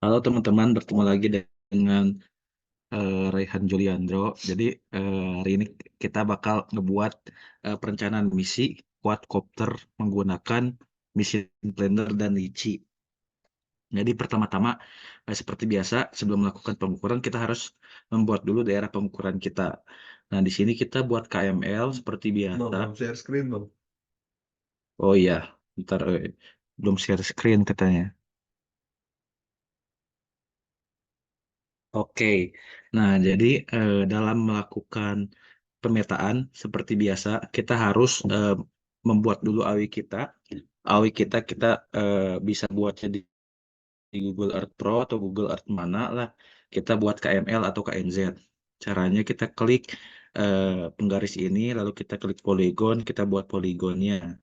Halo teman-teman, bertemu lagi dengan Raihan Juliandro. Jadi hari ini kita bakal ngebuat perencanaan misi quadcopter menggunakan Mission Planner dan Litchi. Jadi pertama-tama seperti biasa sebelum melakukan pengukuran kita harus membuat dulu daerah pengukuran kita. Nah di sini kita buat KML seperti biasa. Bang, share screen bang. Oh iya, ntar belum share screen katanya. Oke, nah jadi dalam melakukan pemetaan seperti biasa kita harus membuat dulu AWI kita. AWI kita bisa buatnya di Google Earth Pro atau Google Earth mana lah. Kita buat KML atau KNZ. Caranya kita klik penggaris ini, lalu kita klik poligon, kita buat poligonnya.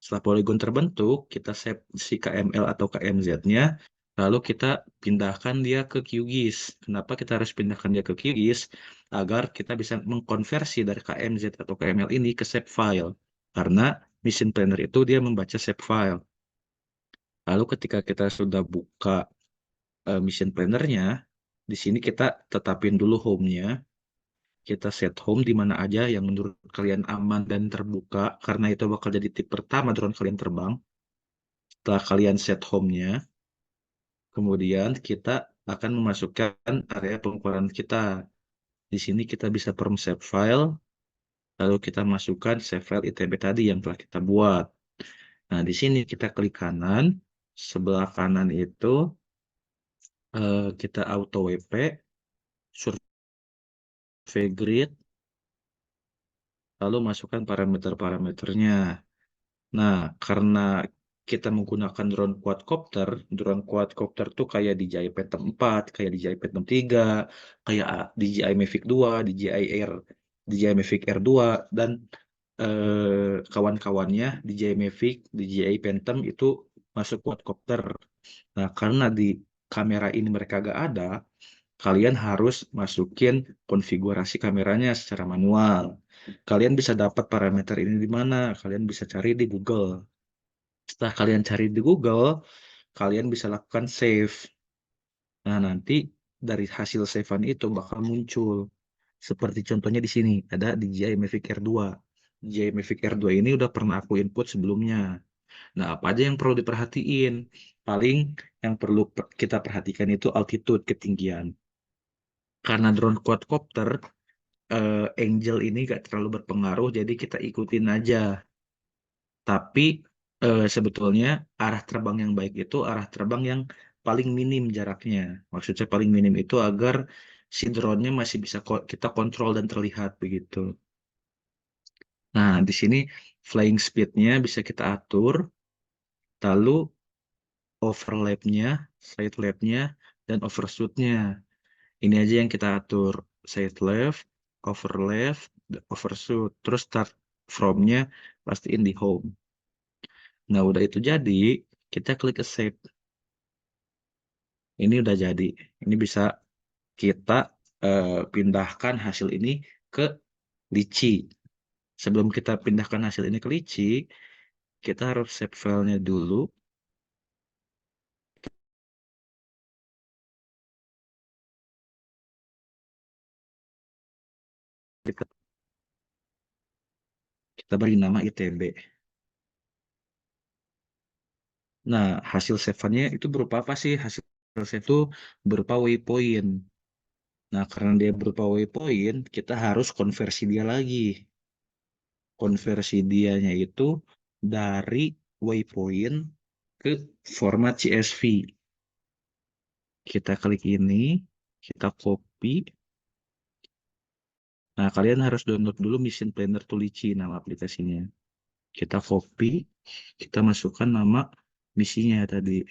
Setelah poligon terbentuk, kita save si KML atau KMZ-nya, lalu kita pindahkan dia ke QGIS. Kenapa kita harus pindahkan dia ke QGIS? Agar kita bisa mengkonversi dari KMZ atau KML ini ke shape file. Karena Mission Planner itu dia membaca shape file. Lalu ketika kita sudah buka Mission Planner-nya, di sini kita tetapin dulu home-nya. Kita set home di mana aja yang menurut kalian aman dan terbuka, karena itu bakal jadi tip pertama drone kalian terbang. Setelah kalian set home-nya, kemudian kita akan memasukkan area pengukuran kita. Di sini kita bisa perm save file, lalu kita masukkan save file ITB tadi yang telah kita buat. Nah, di sini kita klik kanan, sebelah kanan itu kita auto WP, survey grid, lalu masukkan parameter-parameternya. Nah, karena kita menggunakan drone quadcopter tuh kayak DJI Phantom 4, kayak DJI Phantom 3, kayak DJI Mavic 2, DJI Air, DJI Mavic Air 2, dan kawan-kawannya DJI Mavic, DJI Phantom itu masuk quadcopter. Nah, karena di kamera ini mereka gak ada, kalian harus masukin konfigurasi kameranya secara manual. Kalian bisa dapat parameter ini di mana? Kalian bisa cari di Google. Setelah kalian cari di Google, kalian bisa lakukan save. Nah, nanti dari hasil save-an itu bakal muncul. Seperti contohnya di sini, ada DJI Mavic Air 2. DJI Mavic Air 2 ini udah pernah aku input sebelumnya. Nah, apa aja yang perlu diperhatiin? Paling yang perlu kita perhatikan itu altitude, ketinggian. Karena drone quadcopter, Angel ini gak terlalu berpengaruh, jadi kita ikutin aja. Tapi sebetulnya arah terbang yang baik itu arah terbang yang paling minim jaraknya. Maksudnya paling minim itu agar si drone-nya masih bisa kita kontrol dan terlihat begitu. Nah, di sini flying speed-nya bisa kita atur, lalu overlap-nya, side lap-nya, dan overshoot-nya. Ini aja yang kita atur. Side left, overlap, overshoot. Terus start from-nya pastiin di home. Nah, udah itu jadi, kita klik save. Ini udah jadi. Ini bisa kita pindahkan hasil ini ke Litchi. Sebelum kita pindahkan hasil ini ke Litchi, kita harus save filenya dulu. Kita, kita beri nama ITB. Nah, hasil save-nya itu berupa apa sih? Hasil save itu berupa waypoint. Nah, karena dia berupa waypoint, kita harus konversi dia lagi. Konversi dianya itu dari waypoint ke format CSV. Kita klik ini, kita copy. Nah, kalian harus download dulu Mission Planner Tulici, nama aplikasinya. Kita copy, kita masukkan nama misinya tadi,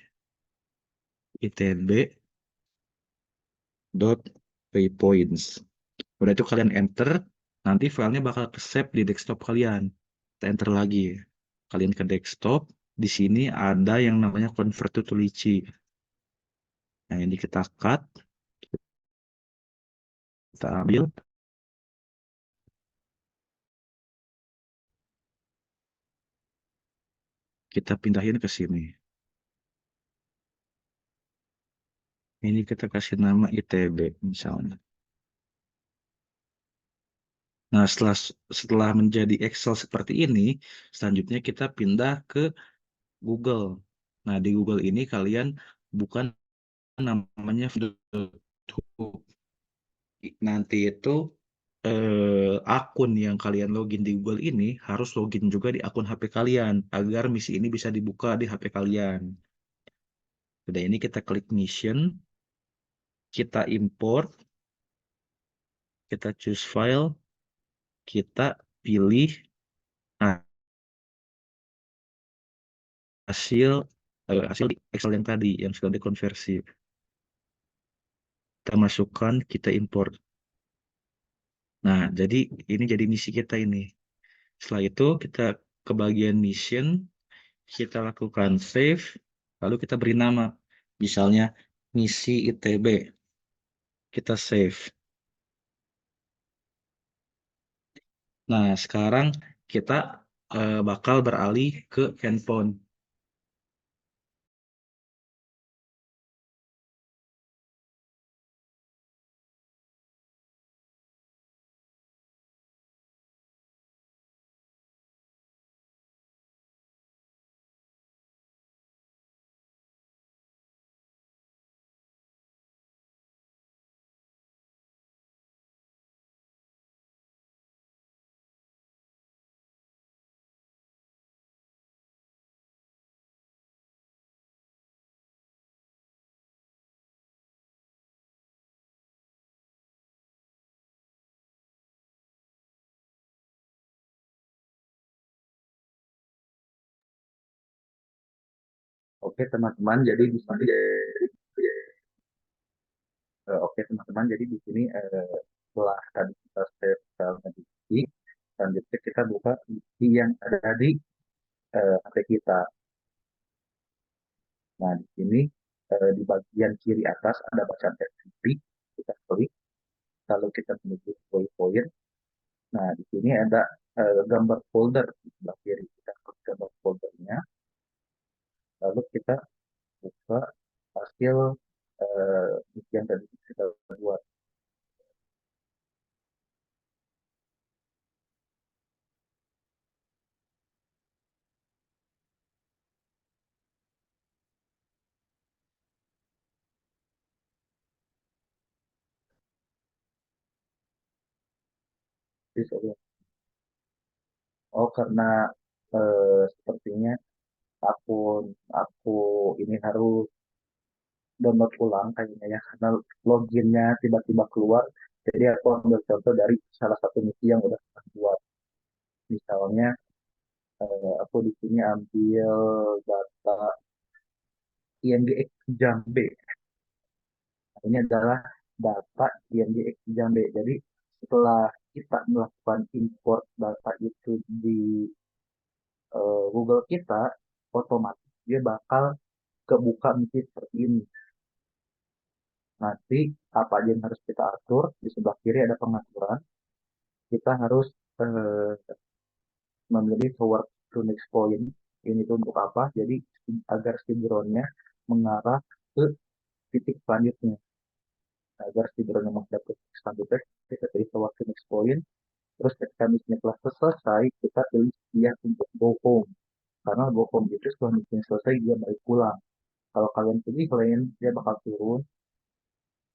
itb.waypoints. Udah itu kalian enter, nanti filenya bakal ke save di desktop kalian. Kita enter lagi. Kalian ke desktop, di sini ada yang namanya convert to Tulici. Nah, ini kita cut, kita ambil, kita pindahin ke sini. Ini kita kasih nama ITB misalnya. Nah, setelah menjadi Excel seperti ini, selanjutnya kita pindah ke Google. Nah, di Google ini kalian bukan namanya video. Nanti itu akun yang kalian login di Google ini harus login juga di akun HP kalian agar misi ini bisa dibuka di HP kalian. Udah ini kita klik mission, kita import, kita choose file, kita pilih nah, hasil hasil di Excel yang tadi yang sudah dikonversi. Kita masukkan, kita import. Nah, jadi ini jadi misi kita ini. Setelah itu kita ke bagian mission, kita lakukan save, lalu kita beri nama. Misalnya misi ITB. Kita save. Nah, sekarang kita bakal beralih ke handphone. Oke teman-teman, jadi di sini oke teman-teman, jadi di sini setelah tadi kita save filenya di sini, selanjutnya kita buka bukti yang ada di HP kita. Nah, di sini di bagian kiri atas ada bacaan FTP, kita klik, lalu kita menuju poin-poin. Nah, di sini ada gambar folder di sebelah kiri, kita klik gambar foldernya, lalu kita buka hasil yang tadi kita buat. Oh, karena sepertinya akun aku ini harus download ulang kayaknya ya, karena loginnya tiba-tiba keluar. Jadi aku ambil contoh dari salah satu misi yang udah saya buat. Misalnya aku di sini ambil data INGX Jambe. Nah, ini adalah data INGX Jambe. Jadi setelah kita melakukan import data itu di Google kita, otomatis dia bakal kebuka misi seperti ini. Nanti apa aja yang harus kita atur, di sebelah kiri ada pengaturan. Kita harus eh, memilih forward to next point. Ini tuh untuk apa? Jadi agar si drone-nya mengarah ke titik selanjutnya. Agar si drone-nya menghadap ke titik selanjutnya, kita pilih forward to next point. Terus ketika misinya telah selesai, kita pilih dia untuk go home. Karena go home itu setelah misinya selesai, dia balik pulang. Kalau kalian pilih land, dia bakal turun.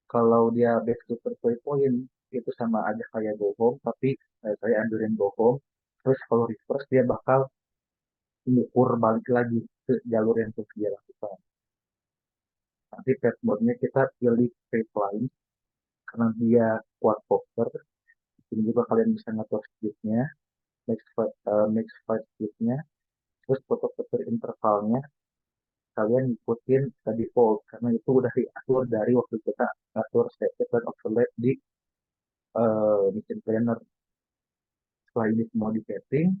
Kalau dia back to first point, itu sama aja kayak go home, tapi saya anjurin go home. Terus kalau reverse, dia bakal mengukur balik lagi ke jalur yang terus dia lakukan. Nanti dashboardnya kita pilih straight line karena dia quadcopter. Ini juga kalian bisa ngatur speednya, max flight speednya, terus foto-foto intervalnya kalian ikutin ke default karena itu udah diatur dari waktu kita atur status dan overlap di mission planner. Setelah ini semua di setting,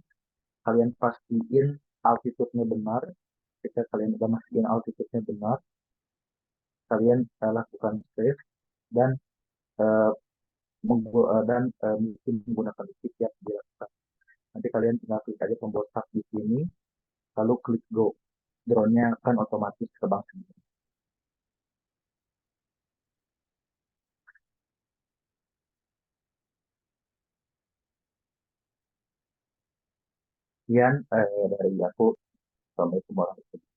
kalian pastiin altitude-nya benar. Ketika kalian sudah mastiin altitude-nya benar, kalian lakukan save dan uh, mungkin menggunakan listrik yang dilakukan. Nanti kalian tinggal klik aja tombol start di sini, lalu klik go. Drone-nya akan otomatis terbang sendiri. Sekian dari aku. Assalamualaikum warahmatullahi wabarakatuh.